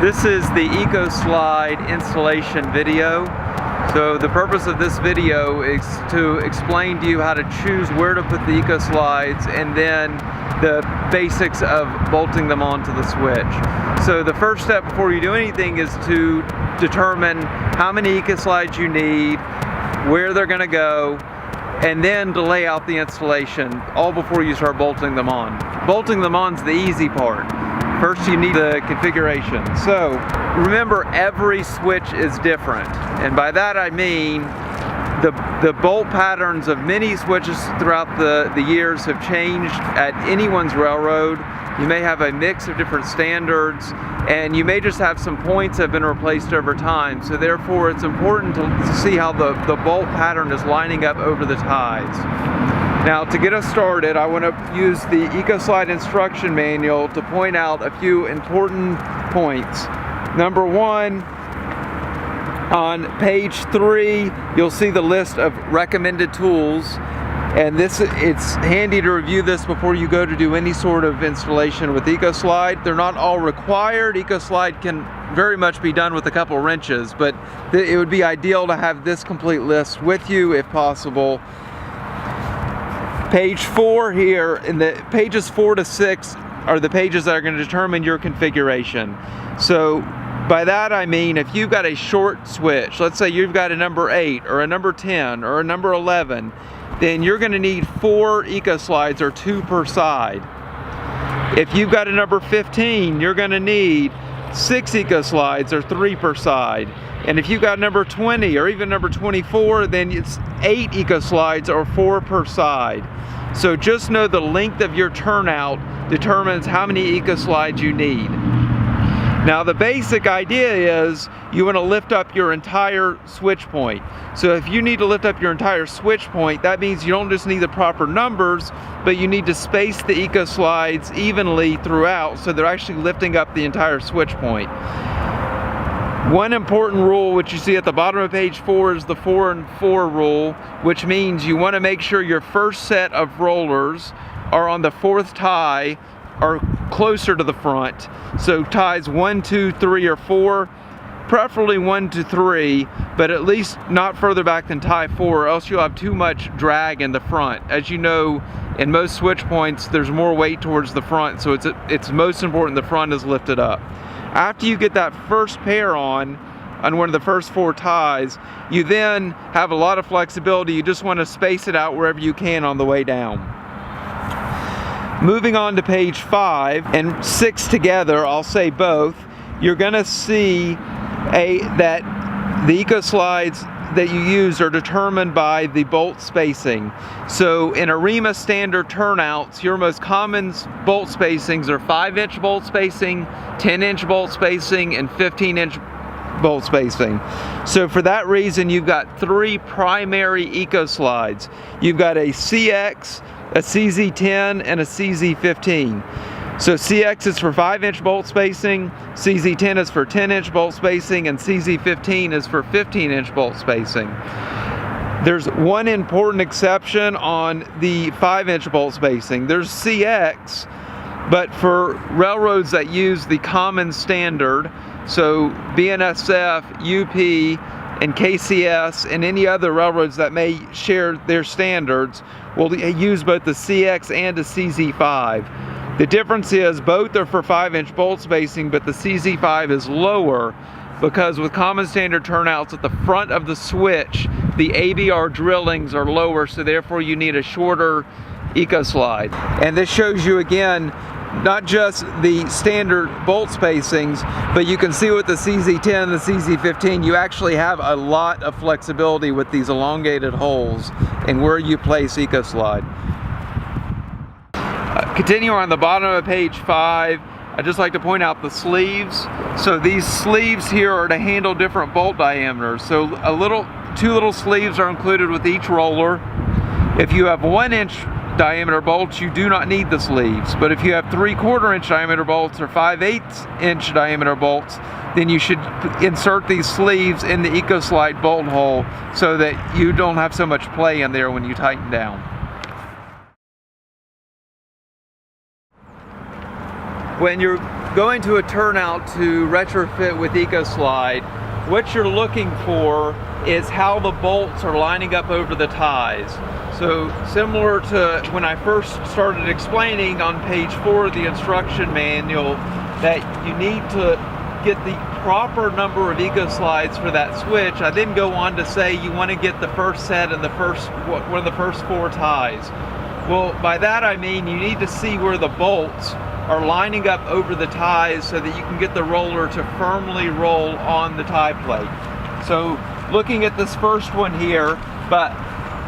This is the Ekoslide installation video. So the purpose of this video is to explain to you how to choose where to put the Ekoslides and then the basics of bolting them onto the switch. So the first step before you do anything is to determine how many Ekoslides you need, where they're going to go, and then to lay out the installation, all before you start bolting them on. Bolting them on is the easy part. First you need the configuration. So remember, every switch is different, and by that I mean the bolt patterns of many switches throughout the years have changed at anyone's railroad. You may have a mix of different standards, and you may just have some points that have been replaced over time. So therefore it's important to see how the bolt pattern is lining up over the ties. Now, to get us started, I want to use the Ekoslide instruction manual to point out a few important points. Number one, on page 3, you'll see the list of recommended tools. And it's handy to review this before you go to do any sort of installation with Ekoslide. They're not all required. Ekoslide can very much be done with a couple wrenches, but it would be ideal to have this complete list with you if possible. Page 4 here, and the pages 4 to 6 are the pages that are going to determine your configuration. So by that I mean, if you've got a short switch, let's say you've got a number 8 or a number 10 or a number 11, then you're going to need 4 Ekoslides, or 2 per side. If you've got a number 15, you're going to need 6 Ekoslides, or 3 per side. And if you've got number 20 or even number 24, then it's 8 Ekoslides, or 4 per side. So just know the length of your turnout determines how many Ekoslides you need. Now the basic idea is you want to lift up your entire switch point. So if you need to lift up your entire switch point, that means you don't just need the proper numbers, but you need to space the Ekoslides evenly throughout so they're actually lifting up the entire switch point. One important rule, which you see at the bottom of page 4, is the 4 and 4 rule, which means you want to make sure your first set of rollers are on the 4th tie or closer to the front. So ties 1, 2, 3, or 4, preferably 1 to 3, but at least not further back than tie 4, or else you'll have too much drag in the front. As you know, in most switch points, there's more weight towards the front, so it's most important the front is lifted up. After you get that first pair on one of the first 4 ties, you then have a lot of flexibility. You just want to space it out wherever you can on the way down. Moving on to page 5 and 6 together, I'll say both, you're going to see that the Ekoslides that you use are determined by the bolt spacing. So in ARIMA standard turnouts, your most common bolt spacings are 5-inch bolt spacing, 10-inch bolt spacing, and 15-inch bolt spacing. So for that reason, you've got 3 primary Ekoslides. You've got a CX, a CZ10, and a CZ15. So CX is for 5-inch bolt spacing, CZ10 is for 10-inch bolt spacing, and CZ15 is for 15-inch bolt spacing. There's one important exception on the 5-inch bolt spacing. There's CX, but for railroads that use the common standard, so BNSF, UP, and KCS, and any other railroads that may share their standards, will use both the CX and the CZ5. The difference is both are for 5-inch bolt spacing, but the CZ5 is lower because with common standard turnouts at the front of the switch, the ABR drillings are lower, so therefore you need a shorter Ekoslide. And this shows you again not just the standard bolt spacings, but you can see with the CZ10 and the CZ15 you actually have a lot of flexibility with these elongated holes and where you place Ekoslide. Continuing on the bottom of page 5, I'd just like to point out the sleeves. So these sleeves here are to handle different bolt diameters. So 2 little sleeves are included with each roller. If you have 1-inch diameter bolts, you do not need the sleeves. But if you have 3/4-inch diameter bolts or 5/8-inch diameter bolts, then you should insert these sleeves in the Ekoslide bolt hole so that you don't have so much play in there when you tighten down. When you're going to a turnout to retrofit with Ekoslide, what you're looking for is how the bolts are lining up over the ties. So similar to when I first started explaining on page 4 of the instruction manual that you need to get the proper number of Ekoslides for that switch, I then go on to say you want to get the first set and one of the first 4 ties. Well, by that I mean you need to see where the bolts are lining up over the ties so that you can get the roller to firmly roll on the tie plate. So looking at this first one here, but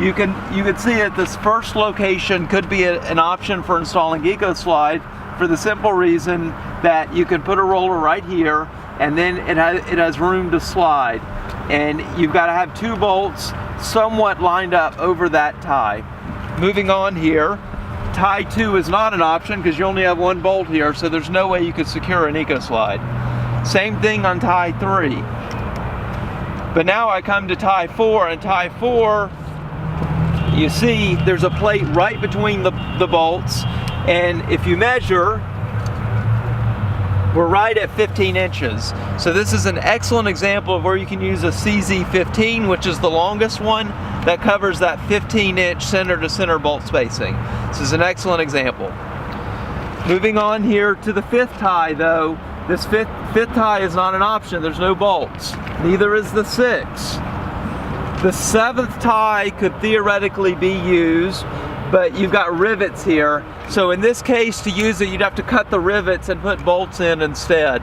you can see that this first location could be an option for installing Ekoslide for the simple reason that you can put a roller right here and then it has room to slide. And you've got to have 2 bolts somewhat lined up over that tie. Moving on here, tie 2 is not an option because you only have 1 bolt here, so there's no way you could secure an Ekoslide. Same thing on tie 3. But now I come to tie 4, and tie 4, you see there's a plate right between the bolts, and if you measure, we're right at 15 inches. So this is an excellent example of where you can use a CZ15, which is the longest one, that covers that 15-inch center-to-center bolt spacing. This is an excellent example. Moving on here to the 5th tie though, this fifth tie is not an option, there's no bolts. Neither is the 6th. The 7th tie could theoretically be used, but you've got rivets here. So in this case, to use it, you'd have to cut the rivets and put bolts in instead.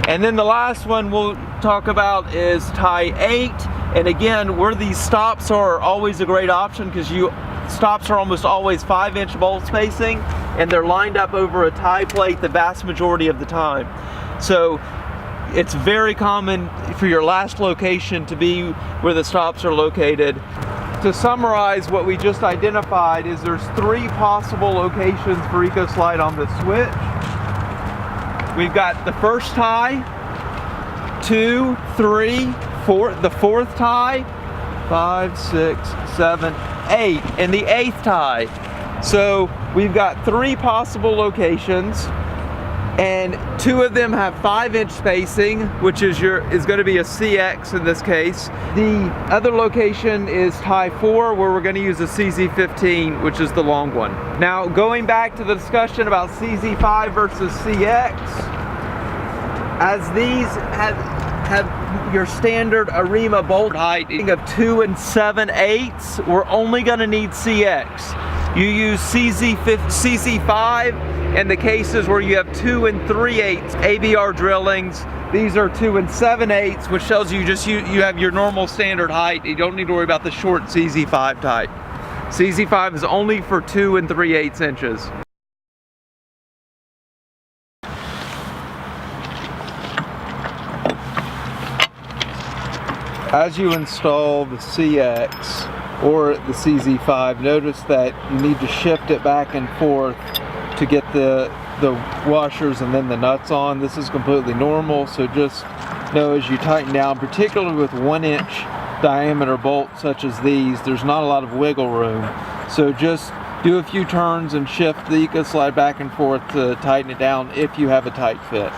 And then the last one we'll talk about is tie 8. And again, where these stops are always a great option because stops are almost always 5-inch bolt spacing and they're lined up over a tie plate the vast majority of the time. So it's very common for your last location to be where the stops are located. To summarize what we just identified is there's 3 possible locations for Ekoslide on the switch. We've got the first tie, 2, 3, 4, the 4th tie, 5, 6, 7, 8, and the 8th tie. So we've got 3 possible locations, and 2 of them have 5-inch spacing, which is going to be a CX in this case. The other location is tie 4, where we're going to use a CZ15, which is the long one. Now, going back to the discussion about CZ5 versus CX, as these have your standard ARIMA bolt height of 2 7/8, we're only going to need CX. You use CZ5 in the cases where you have 2 3/8 ABR drillings. These are 2 7/8, which tells you you have your normal standard height. You don't need to worry about the short CZ5 type. CZ5 is only for 2 3/8 inches. As you install the CX or the CZ5, notice that you need to shift it back and forth to get the washers and then the nuts on. This is completely normal, so just know as you tighten down, particularly with 1-inch diameter bolts such as these, there's not a lot of wiggle room. So just do a few turns and shift the Ekoslide back and forth to tighten it down if you have a tight fit.